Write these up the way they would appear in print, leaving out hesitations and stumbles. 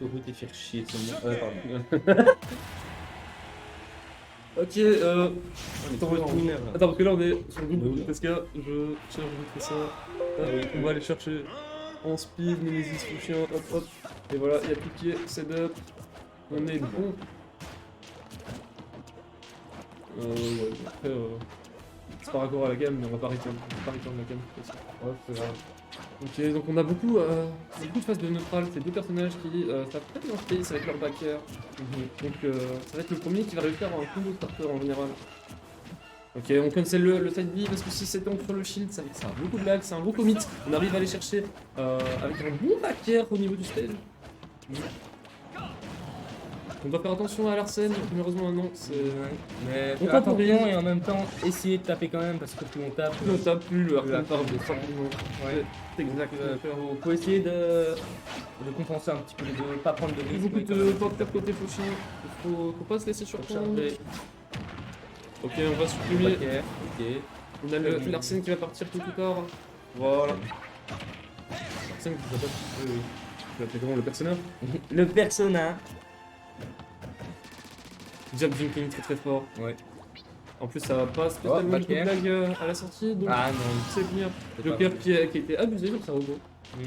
Autoroute et faire chier tout le monde. Pardon. Ok, On est toujours en winner là. attends, parce que là on est sur le Oui. groupe parce que je cherche vite fait ça. On va aller chercher en speed, Nemesis, Fuchsia, hop hop. Et voilà, il y a piqué, setup. On est bon. Ouais, après, c'est par rapport à la gamme, mais on va pas return la gamme. De toute façon. Ouais, c'est grave. Ok, donc on a beaucoup de phases de neutral, c'est deux personnages qui savent très bien space avec leur backer. Donc ça va être le premier qui va réussir à avoir un combo starter en général. Ok, on cancel le side B parce que si c'est sur le shield, ça a beaucoup de lag, c'est un gros commit. On arrive à aller chercher avec un bon backer au niveau du stage. On doit faire attention à Larsen, malheureusement non, c'est... Mais On faire tape pour rien. attention et en même temps essayer de taper quand même parce que plus on tape, Plus on tape, plus le plus Larsen part de descend. tranquillement. Ouais. C'est exactement. Faut essayer de compenser un petit peu les deux, pas prendre de Il y a risques. beaucoup mais quand de même porteurs côté Fauchien, faut pas se laisser surprendre. charger. Ok, on va supprimer. Backer, ok. On a le Larsen qui va partir tout tard. Voilà. Larsen qui va pas. Tu l'appelles comment, le personnage? Le persona. Jab Jinking très très fort. Ouais. En plus, ça va pas spécialement beaucoup de backer. blagues à la sortie, donc Ah non. c'est bien. C'est Joker pas qui a été abusé sur sa robot. Ouais,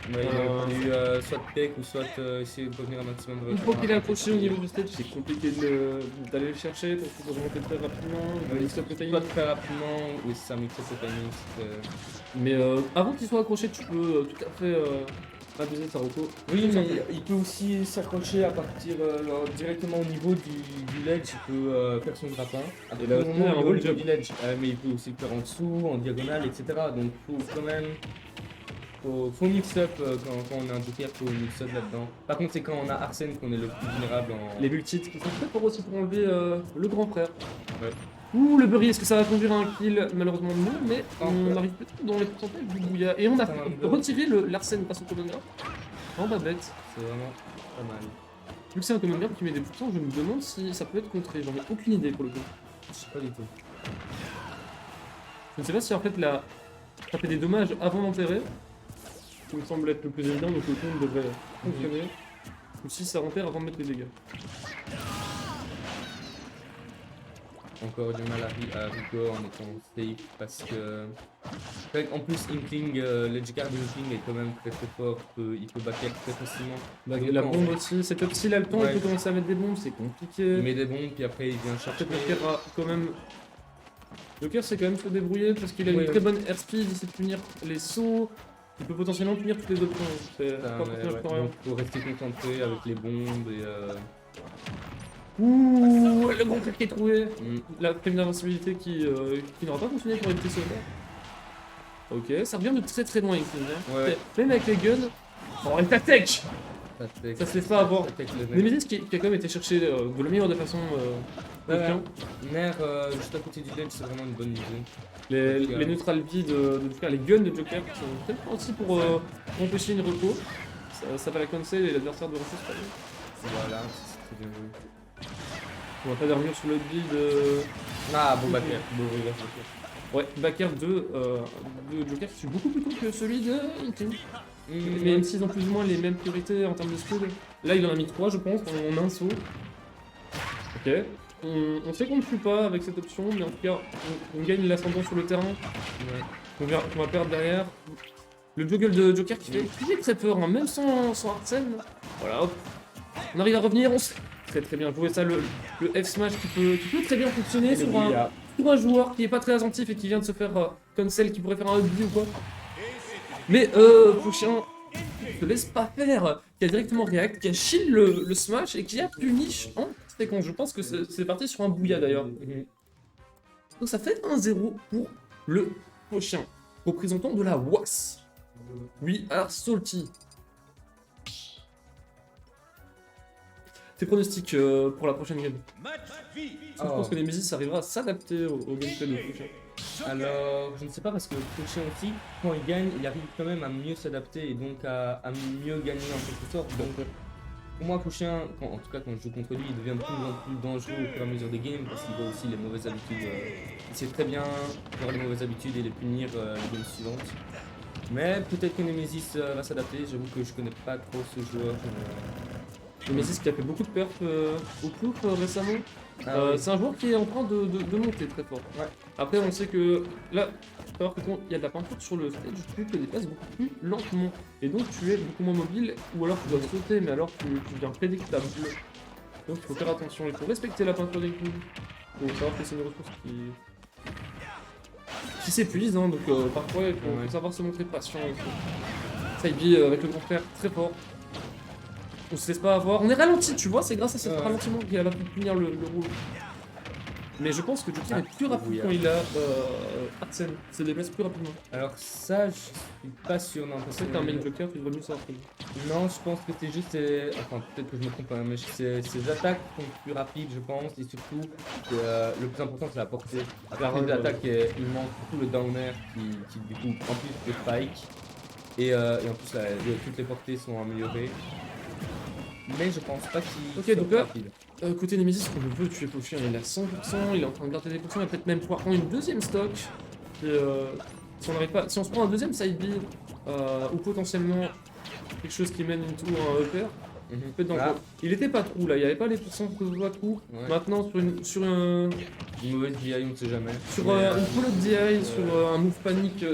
il aurait fallu soit tech ou soit essayer de revenir un maximum de Une fois qu'il est accroché au niveau du stage, c'est compliqué d'aller le chercher parce qu'il faut remonter très rapidement. Il va mix up le timing. Soit très rapidement, oui c'est ça, mixer ce timing. Mais avant qu'il soit accroché, tu peux tout à fait abuser de sa robot. Oui, mais il peut aussi s'accrocher à partir directement au niveau du ledge, il peut faire son grappin. Et là, Au moment un où il est au roll niveau jump. du ledge, mais il peut aussi le faire en dessous, en diagonale, etc. Donc faut quand même... Faut mix up quand on a un joker, faut mix up là-dedans. Par contre, c'est quand on a Arsène qu'on est le plus vulnérable en... Les multis qui sont très forts aussi pour enlever le grand frère. Ouais. Ouh, le Burry, est-ce que ça va conduire à un kill? Malheureusement non, mais on Encore. arrive peut-être dans les pourcentages du bouillard. Et on a 122. retiré le Larsen grâce au Commander. En bas bête. C'est vraiment pas mal. Vu que c'est un Commander qui met des pourcents, je me demande si ça peut être contré. J'en ai aucune idée pour le coup. Je sais pas du tout. Je ne sais pas si en fait ça fait des dommages avant d'enterrer. Ce qui me semble être le plus évident, donc le compte devrait fonctionner. Ou si ça enterre avant de mettre les dégâts. Encore du mal à Rico en étant safe parce que... En plus, Inkling, l'edgeguard de Inkling est quand même très très fort, il peut backer très facilement. Bah, Donc, la en bombe fait, aussi, cette up s'il a le temps, Ouais. il peut commencer à mettre des bombes, c'est compliqué. il met des bombes, puis après il vient chercher... Peut-être Joker a quand même. Joker sait quand même se débrouiller parce qu'il a une Oui, très oui. bonne airspeed, il sait punir les sauts, il peut potentiellement punir toutes les options. C'est Putain, pas personnage pour rien. Donc faut rester concentré avec les bombes et... Ouh, le grand truc qui est trouvé. mm. La prime d'invincibilité qui n'aura pas fonctionné pour éviter ce combat. Ok, ça revient de très très loin, Inkling, hein. Ouais. Même avec les guns. Oh, et ta tech! Ça se laisse pas avoir. Nemesis qui a quand même été chercher de la meilleure des façons. Confiant. Nair, juste à côté du ledge, c'est vraiment une bonne idée. Les neutral B de Joker, les guns de Joker qui sont très forts aussi pour empêcher une reco. Ça va la cancel et l'adversaire de reco c'est pas bien. Voilà, c'est très bien joué. On va pas dormir sur le build. Ah, bon backer. Ouais, backer de Joker qui tue beaucoup plus tôt que celui de Inkling. Mais même s'ils ont plus ou moins les mêmes priorités en termes de skill. Là il en a mis 3 je pense en un saut. Ok. On sait qu'on ne tue pas avec cette option, mais en tout cas on gagne l'ascendant sur le terrain. On va perdre derrière. Le juggle de Joker qui fait très peur, hein, même sans Arsène. Voilà, hop. On arrive à revenir, on sait très bien jouer ça, le F-Smash qui peut très bien fonctionner sur un joueur qui est pas très attentif et qui vient de se faire cancel, qui pourrait faire un hubby ou quoi. Mais Fauchien ne laisse pas faire, qui a directement react, qui a shield le Smash et qui a punish en séquence. Je pense que c'est parti sur un bouilla d'ailleurs. Donc ça fait 1-0 pour le Fauchien, représentant de la WAS. We are salty. Tes pronostics pour la prochaine game? Je pense que Nemesis arrivera à s'adapter au gameplay de Fauchien. Alors, je ne sais pas parce que Fauchien aussi, quand il gagne, il arrive quand même à mieux s'adapter et donc à mieux gagner en quelque sorte. Donc, pour moi, Fauchien, en tout cas quand je joue contre lui, il devient de plus en plus dangereux au fur et à mesure des games parce qu'il voit aussi les mauvaises habitudes. Il sait très bien voir les mauvaises habitudes et les punir les games suivantes. Mais peut-être que Nemesis va s'adapter, j'avoue que je connais pas trop ce joueur. Nemesis qui a fait beaucoup de perf au tour récemment. Ah oui. C'est un joueur qui est en train de monter très fort. Ouais. Après, on sait que là, faut savoir que quand il y a de la peinture sur le stage, tu te déplaces beaucoup plus lentement. Et donc, tu es beaucoup moins mobile, ou alors tu dois sauter, mais alors tu deviens prédictable. Donc, il faut faire attention, il faut respecter la peinture des coups. Il faut savoir que c'est une ressource qui s'épuise, hein, donc parfois il faut savoir se montrer patient. Saibi avec le grand frère très fort. On se laisse pas avoir. On est ralenti, tu vois, c'est grâce à cet ralentissement qu'il a pu punir le rouge. Mais je pense que Joker est plus rapide quand il a Arsène. Il se déplace plus rapidement. Alors ça, je suis pas sûr. Non, parce C'est que un main Joker, tu devrais mieux savoir. non, je pense que c'est juste. Enfin, peut-être que je me trompe, hein, mais ses attaques sont plus rapides, je pense, et surtout, le plus important, c'est la portée. À part les attaques, il manque surtout le downer qui du coup, en plus, le spike. Et en plus, toutes les portées sont améliorées. Mais je pense pas qu'il soit donc là, rapide. Côté Nemesis, on le veut tuer Pochien, il est à 100%, il est en train de garder des potions, il va peut-être même pouvoir prendre une deuxième stock. Et, si on se prend un deuxième side B, ou potentiellement quelque chose qui mène into un upper, peut-être dans le coup. Il était pas trou là, il n'y avait pas les pourcents que je vois trou. Ouais. Maintenant sur une Une mauvaise DI, on ne sait jamais. Sur une follow DI, sur un move panique,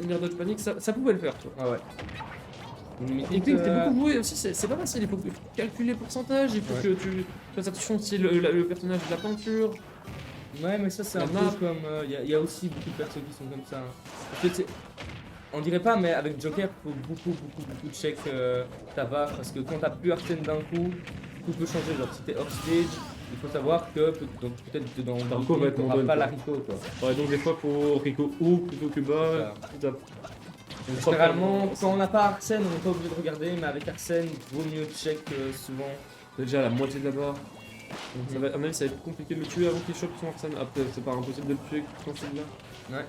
une air dodge panique, ça pouvait le faire. Tu vois. Ah ouais. Et puis t'es beaucoup joué aussi, c'est pas facile, il faut calculer le pourcentage, il faut que tu fasses attention si le personnage de la peinture. Ouais, mais ça, c'est un peu comme. Il y a aussi beaucoup de personnes qui sont comme ça. En fait, on dirait pas, mais avec Joker, il faut beaucoup de check ta barre. Parce que quand t'as plus Arsène d'un coup, tout peut changer. Genre, si t'es off stage, il faut savoir que peut-être dans le Rico va être t'auras pas la Rico, quoi. Ouais, donc des fois faut Rico haut plutôt que bas. Donc, généralement, quand on n'a pas Arsène, on n'est pas obligé de regarder, mais avec Arsène, il vaut mieux check souvent. Déjà la moitié de la barre. Ça va, à mon avis, ça va être compliqué de le tuer avant qu'il chope son Arsène. Après, c'est pas impossible de le tuer quand c'est là. Ouais.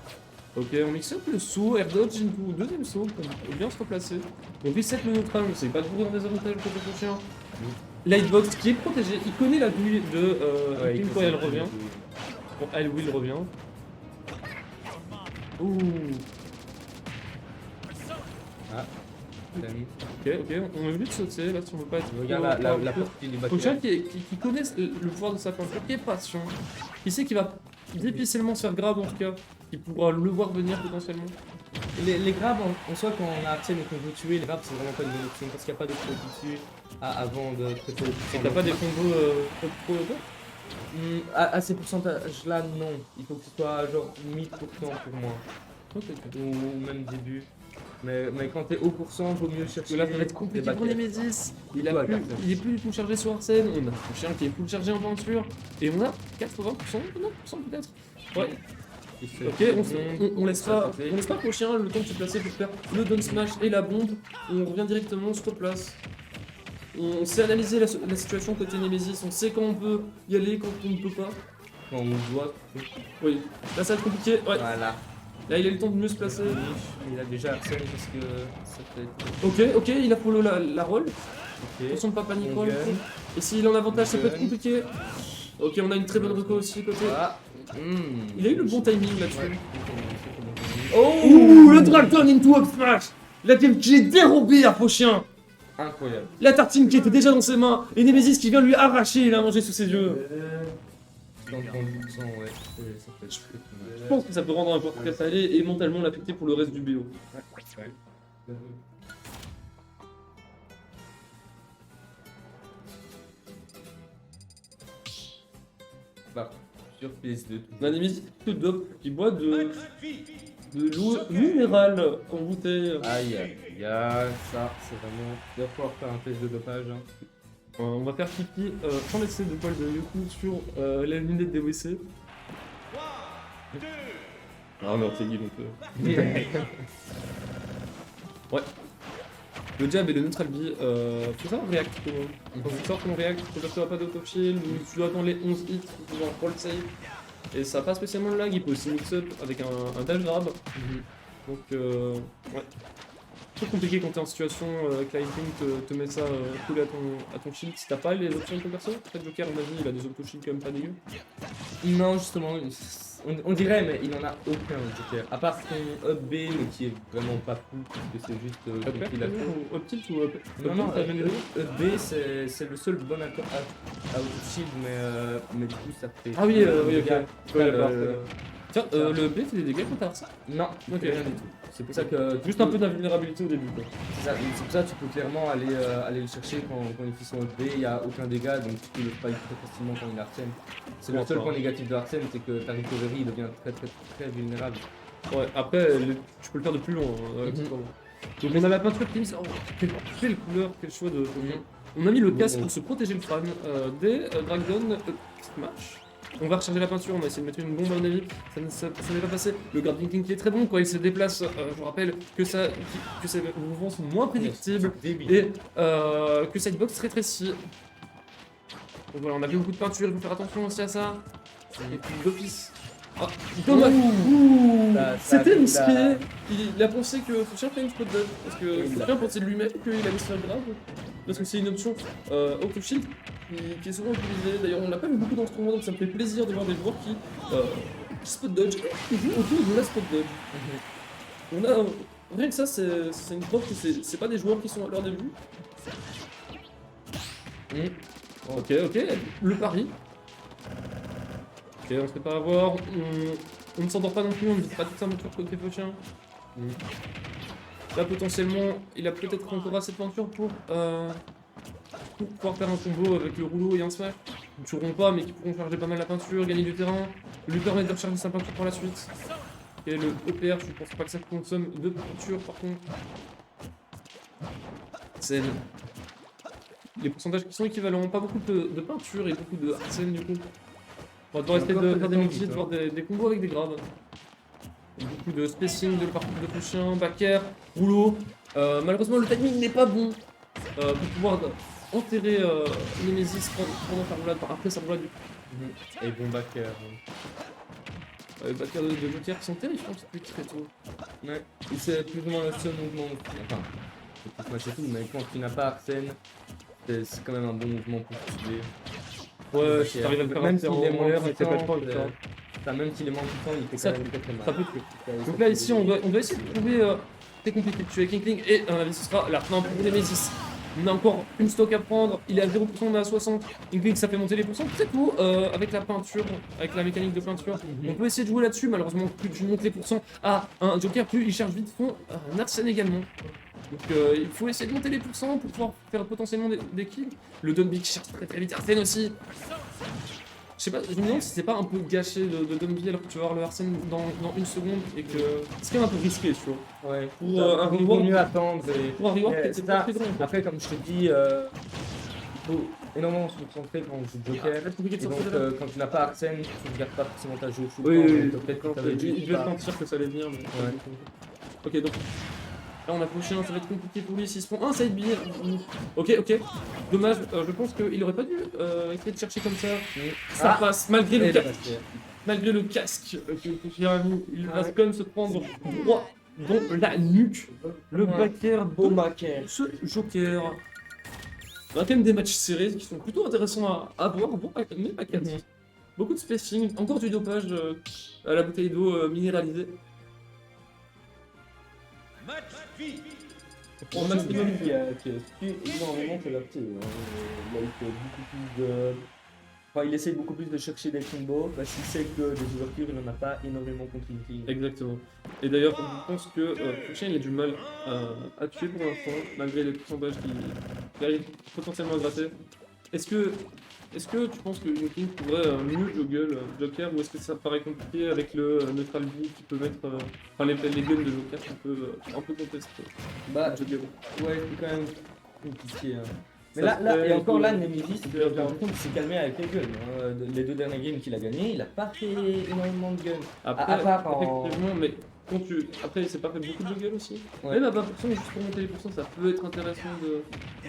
Ok, on mixe up le saut, air dodge into deuxième saut, on peut bien se replacer. On reset le neutral, on sait pas toujours dans des avantages côté prochain. Lightbox qui est protégé, il connaît la bulle de Pim quand elle revient. Bon, elle will revient. Ouh. Ah. Ok, on est obligé de sauter là si on veut pas être. Regarde la portée du Prochain batteur. qui connaît le pouvoir de sa peinture, qui est patient, qui sait qu'il va difficilement se faire grab en tout cas, qui pourra le voir venir potentiellement. Les grabs, en soi, quand on a Arsène et qu'on veut tuer, les grabs, c'est vraiment pas une bonne option parce qu'il n'y a pas de pro qui tue avant de traiter le Et t'as pas des combos pro à ces pourcentages-là, non. Il faut que ce soit genre 1000% pour moi. Ou même début. Mais quand t'es haut pourcent, vaut mieux chercher. Là, ça va être compliqué pour Nemesis. Il est plus du tout chargé sur Arsène. On a un chien qui est full chargé en peinture. Et on a 80%, 90% peut-être. Ouais. Ok, on laisse pas Prochain le temps de se placer pour faire le down smash et la bombe. On revient directement, on se replace. On sait analyser la situation côté Nemesis. On sait quand on peut y aller, quand on ne peut pas. Quand on doit. Oui, là ça va être compliqué. Ouais. Voilà. Là il a eu le temps de mieux se placer. Il a déjà Arsène parce que ça peut être. Ok, il a follow la roll. Ok. Attention de pas panique roll. Et s'il est en avantage, ça peut être compliqué. Ok, on a une très bonne reco aussi côté. Ah. Il a eu le bon timing là-dessus. Ouais. Oh, le Dragon into up smash. La game qui est dérobée à Prochain. Incroyable. La tartine qui était déjà dans ses mains. Et Nemesis qui vient lui arracher, il a mangé sous ses yeux. Dans le 30%, ouais. Ça peut être Je pense que ça peut rendre un peu très salé et mentalement l'affecter pour le reste du BO. Ouais. Bah, sur PS2. On a Nemesis tout dope qui boit de l'eau minérale en bouteille. Aïe, ça, c'est vraiment. Il va falloir faire un test de dopage. Hein. On va faire pipi sans laisser de poils de Yoku sur la lunette des WC. Ah mais on t'est dit donc Ouais. Le jab et le neutral B, faut savoir react comment. Quand tu sors ton react, faut dire que tu n'as pas d'auto-shield ou tu dois attendre les 11 hits pour pouvoir roll save. Et ça pas spécialement le lag, il peut aussi mix up avec un dash grab. Donc ouais. trop compliqué quand t'es en situation que la Inkling te met ça collé à ton shield si t'as pas les options de ton perso. En fait, Joker, on a vu, il a des auto-shields quand même pas dégueu. Non, justement, on dirait, mais il en a aucun, Joker. À part son up B, mais qui est vraiment pas fou, parce que c'est juste Up qu'il a fait. ou up tilt ou up Non, t'as jamais vu up B, c'est le seul bon accord à auto-shield, mais du coup, ça fait. Ah oui, oui, ok. Dégâts. Ouais, d'accord. Euh, Tiens, le B fait des dégâts quand t'as ça. Non, Ok. rien du tout. C'est pour ça que. Juste un peu d'invulnérabilité au début, quoi. C'est pour ça que tu peux clairement aller le chercher quand il fait son up B, il n'y a aucun dégât, donc tu peux le fight très facilement quand il Arsène. C'est le seul point négatif de Arsène, c'est que ta recovery devient très vulnérable. Ouais, après, tu peux le faire de plus loin. Donc on a la peinture qui mise. Oh, quelle couleur, quel choix de. On a mis le casque pour se protéger le crâne des Dragon Smash. On va recharger la peinture, on a essayé de mettre une bombe à mon avis, ça n'est pas passé. Le guard King qui est très bon quand il se déplace, je vous rappelle que ses mouvements sont moins prédictibles et que sa hitbox rétrécit. Donc voilà, on a vu beaucoup de peinture, il faut faire attention aussi à ça. Et puis d'office. Ah, dommage! C'était risqué! Il a pensé que Fouchien fait une spot dodge, parce que Fouchien pensait de lui-même qu'il allait se faire grave. Parce que c'est une option auto shield qui est souvent utilisée. D'ailleurs, on l'a pas vu beaucoup dans ce tournoi, donc ça me fait plaisir de voir des joueurs qui spot dodge et qui jouent autour de la spot dodge. On a rien que ça, c'est une preuve que c'est pas des joueurs qui sont à leur début. Ok, le pari. Ok, on se fait pas avoir, on ne s'endort pas non plus, on ne vide pas toute sa monture côté Fauchien. Là potentiellement, il a peut-être encore assez de peinture pour pouvoir faire un combo avec le rouleau et un smash. Ils ne tueront pas mais qui pourront charger pas mal la peinture, gagner du terrain, lui permettre de recharger sa peinture par la suite. Et le EPR, je pense pas que ça consomme de peinture par contre. C'est les pourcentages qui sont équivalents, pas beaucoup de peinture et beaucoup de arsène du coup. On va devoir essayer de faire des multis, de voir des combos avec des graves. Beaucoup de spacing de parcours de chien, backer, rouleau. Malheureusement, le timing n'est pas bon pour pouvoir enterrer Nemesis pendant sa roulade, après sa roulade du coup. Et bon backer. Les backers de Joker qui sont terrifiants depuis très tôt. Ouais, et c'est plus ou moins le seul mouvement. Enfin, c'est pas smash et tout, mais quand tu n'as pas Arsène, c'est quand même un bon mouvement pour tuer. Ouais, si t'arrives à le faire même s'il est moins l'air, puissant, pas même s'il est moins puissant, il fait ça quand même très mal. Ça peut tuer. Donc là, ici, on doit essayer de trouver. C'est compliqué de tuer Kingling et à mon avis, ce sera la fin pour Nemesis. On a encore une stock à prendre, il est à 0%, on est à 60. Kingling, ça fait monter les pourcents. C'est tout, avec la peinture, avec la mécanique de peinture. On peut essayer de jouer là-dessus, malheureusement, plus tu montes les pourcents à un Joker, plus il charge vite fond, un Arsène également. Donc il faut essayer de monter les pourcents pour pouvoir faire potentiellement des kills. Le Dumby qui cherche très vite, Arsène aussi. Je sais pas, je me demande si c'est pas un peu gâché de Dumby alors que tu vas avoir le Arsène dans une seconde et que c'est quand même un peu risqué, tu vois. Ouais, Pour un il vaut mieux attendre. Pour un reward, c'est pas très grand. Après, comme je te dis, il faut énormément se concentrer quand on joue Joker. Et donc, quand tu n'as pas Arsène, tu ne gardes pas forcément ta jeu full temps. Oui, peut-être que il devait sentir que ça allait venir. Mais... Ouais. Ok, donc là on a Fauchien, ça va être compliqué pour lui s'il se prend un side beer. Ok, dommage, je pense qu'il aurait pas dû essayer de chercher comme ça. Ça passe malgré le casque. Malgré le casque que Fauchien a mis, il va quand même se prendre droit dans la nuque. Le backer beau backer. ce Joker. On a quand même des matchs serrés qui sont plutôt intéressants à voir, mais pas 4. Beaucoup de spacing, encore du dopage à la bouteille d'eau minéralisée. Pour un maximum qui a énormément adapté. Il a eu beaucoup plus de. Enfin, il essaye beaucoup plus de chercher des combos parce qu'il sait que des ouvertures, il n'en a pas énormément contre Inkling. Exactement. Et d'ailleurs, je pense que Fauchien il a du mal à tuer pour l'instant, malgré les pourcentages qu'il arrive potentiellement à gratter. Est-ce que tu penses que Inkling pourrait mieux juggle Joker ou est-ce que ça paraît compliqué avec le neutral B qui peut mettre. Enfin, les guns de Joker qui peuvent un peu contester juggle. Ouais, c'est quand même compliqué. Hein. Mais là, et encore là, Nemesis, j'ai l'impression qu'il s'est calmé avec les guns. Hein. Les 2 dernières games qu'il a gagné, il a pas fait énormément de guns. Après, à part en... effectivement, mais quand après, il s'est pas fait beaucoup de juggle aussi. Ouais. Même à 20%, juste pour monter les pourcents, ça peut être intéressant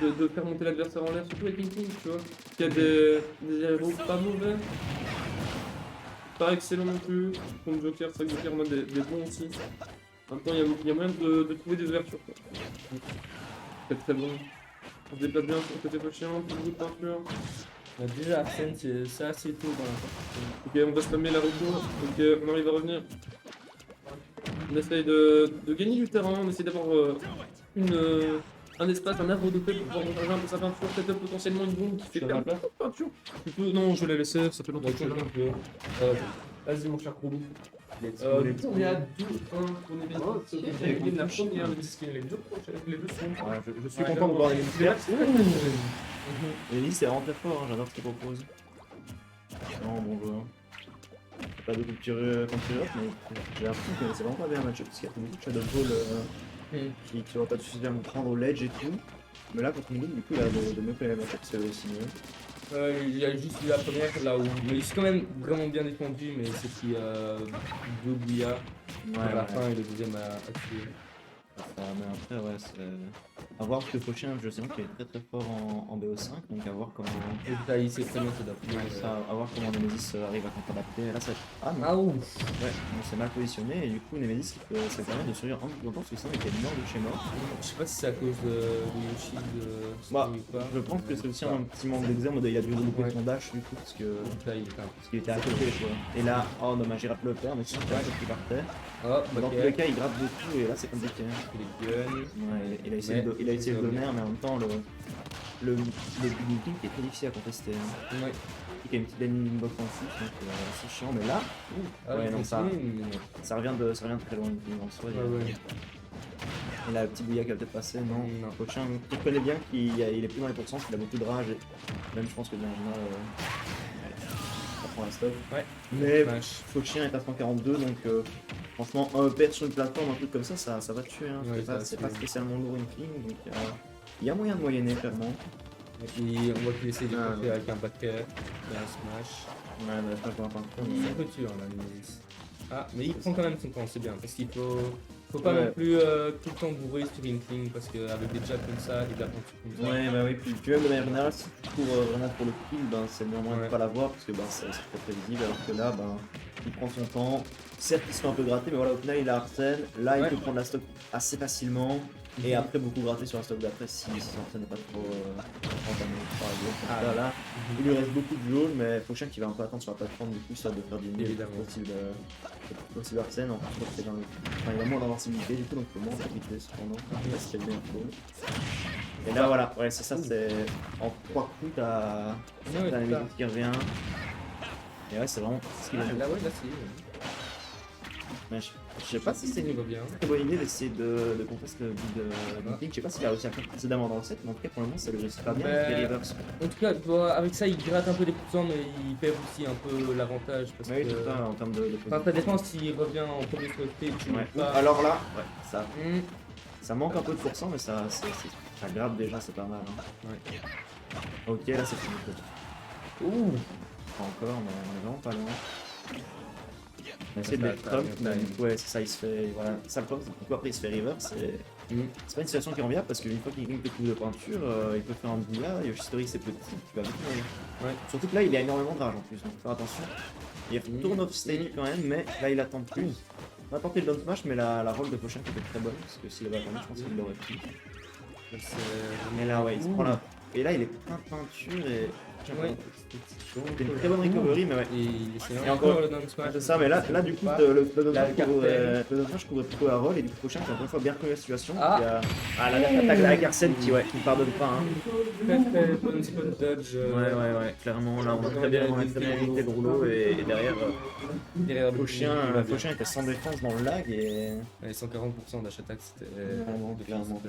de faire monter l'adversaire en l'air, surtout avec Inkling, tu vois. Il y a des aéros pas mauvais. Pas excellent non plus. Contre Joker, c'est vrai que Joker en a des bons aussi. En même temps, il y a moyen de trouver des ouvertures. Quoi. C'est très bon. On se déplace bien sur le côté prochain, beaucoup de peinture. Bah, déjà, Arsène, c'est assez tôt dans la partie. Ok, on va spammer la retour. Ok, on arrive à revenir. On essaye de gagner du terrain, on essaye d'avoir un espace, un arbre de paix pour pouvoir recharger un peu sa peinture, peut-être potentiellement une bombe qui fait Tu perdre vas beaucoup de peinture. Non, je vais la laisser, ça fait longtemps que je suis là. Euh, Vas-y mon cher Krobou. let's On go. est à 2-1 pour Nemesis. Oh, Qui ok. a gagné la première Nemesis qui a gagné les deux prochaines, les deux secondes. Ouais, je suis Ouais, content de voir les C'est militaires. vrai. Ellie, c'est vraiment très fort, hein, j'adore ce qu'il propose. Non, bon joueur. Pas de coup de contre up, mais j'ai l'impression que c'est vraiment pas bien un match-up parce qu'il y a beaucoup de shadow ball qui auraient pas suffisamment prendre au ledge et tout. Mais là, contre Miguel, du coup, il a de mieux faire les match-up, c'est aussi mieux. Il y a juste eu la première là où. Mais c'est quand même vraiment bien défendu, mais c'est qui deux bouillards à la fin et le deuxième a tué. Mais après, ouais, c'est. À voir parce que le prochain, je sais qu'il est très très fort en BO5, donc à voir comment. Et là, il s'est très bien adapté. Ça, à voir comment Nemesis arrive à contre-adapter. Là, ça. Ah non, Ah ouf! ouais, on s'est mal positionné et du coup, Nemesis, ça permet de survivre un peu plus longtemps parce que sinon, il était mort de chez mort. Je sais pas si c'est à cause de Yoshi Bah, ou pas. Je pense que c'est aussi un petit manque d'exemple, il a dû louper Ouais. son dash du coup, parce que. Donc là, il est un Parce qu'il était à côté quoi. Et là, oh dommage, il rate le père, mais si il partait. Oh, Dans tous les cas, il gratte beaucoup et là c'est compliqué. Il est gun. Ouais, il a essayé Mais il a essayé de c'est donner, mais en même temps, le looting qui est très difficile à contester. Hein. Ouais. Il y a une petite landing box en plus, donc c'est chiant, mais là, Ah, Ouais, il non, ça- continue, mais- ça revient de très loin en soi. Ouais. Et là, le petit bouillard qui va peut-être passer, non. Non. Prochain, il connaît bien qu'il est plus dans les pourcents, qu'il a beaucoup de rage, et même je pense que Benjamin, ça prend la stop. Ouais. Mais Smash. Fauchien est à 142, donc franchement, un pet sur une plateforme, un truc comme ça va tuer. Hein. Ouais, C'est ça pas tue. spécialement lourd une fling, donc il y a moyen de moyenner, clairement. Et puis, on voit qu'il essaie de Ah, contrer avec un backer et un smash. Ouais, bah, je vois pas. C'est un peu dur là, Nemesis. Ah, mais il prend quand même son temps, c'est bien. Parce qu'il faut pas Ouais. non plus tout le temps bourrer sur une fling parce qu'avec des jabs comme ça, il apprend tout comme ça. Ouais, bah oui, puis même de manière générale, si tu cours vraiment pour le kill, ben, c'est le moins de Ouais. pas l'avoir parce que ben, c'est très prévisible, alors que là, ben, il prend son temps. Certes, il se fait un peu gratter, mais voilà, au final, il a Arsène. Là, Ouais. il peut prendre la stock assez facilement et après beaucoup gratter sur la stock d'après si son Arsène n'est pas trop entamé, par exemple. Ah, Là, il lui reste beaucoup de jaune, mais prochain qui va un peu attendre sur la plateforme, du coup, ça de faire diminuer le Évidemment. plus possible Arsène. En plus, je crois que c'est dans le... enfin, il a moins d'invincibilité, du coup, donc il faut moins en profiter cependant. Je sais pas si c'est bien trop. Et là, voilà, ouais, c'est ça, c'est en 3 coups, t'as Ouais, la c'est ça. musique qui revient. Et ouais, c'est vraiment ce qu'il a. Là, ouais, là, c'est. Mais je sais pas si c'est il une va bien. très bonne idée d'essayer de contester le but de meeting. Je sais pas s'il a réussi à faire précédemment dans le set, mais en tout cas, pour le moment, ça lui réussit pas bien. Ben, Il fait reverse. En tout cas, tu vois, avec ça, il gratte un peu des pourcents, mais il perd aussi un peu l'avantage. Parce Oui, que. tout ça en termes de. Enfin, ça dépend s'il revient en premier sur le stage, tu Ouais. vois pas. Alors là, ouais, ça, Hmm. ça manque un peu de pourcent, mais ça grappe déjà, c'est pas mal. Hein. Ouais. Ok, là, c'est fini. Ouh! Pas encore, mais on est vraiment pas loin. On a essayé de Ça, mettre ça, Trump, ça, mais ça, du coup, ouais, c'est ça, il se fait. Voilà. Ça, le problème, c'est que du coup, après, il se fait reverse. Et... Mm. C'est pas une situation qui est enviable parce qu'une fois qu'il gagne tes coups de peinture, il peut faire un bouillard. Yoshitori, c'est petit, tu vas vite mourir. Ouais. Surtout que là, il a énormément de rage en plus, donc faut faire attention. Il retourne off stage quand même, mais là, il attend plus. On a tenté le down smash, mais la roll de prochain qui était très bonne parce que s'il avait attendu, je pense qu'il l'aurait pris. Mais là, ouais, il se prend là. Et là, il est plein de peinture et. Ouais. C'est une très bonne recovery, mais ouais. Et il essaie Et encore- encore le down smash. C'est ça, mais là du coup, Pas. le down La smash cartel. couvrait plutôt la roll et du coup, prochain, c'est encore une fois bien reconnu la situation. Ah. Il y a- Ah, la dernière attaque avec Arsène qui pardonne pas. Hein. Très très bonne spot dodge. Ouais, clairement, là, on a très bien évité le rouleau et derrière, Derrière le Fauchien il va bien. Fauchien était sans défense dans le lag et. Ouais, 140% dash attack, c'était. Clairement.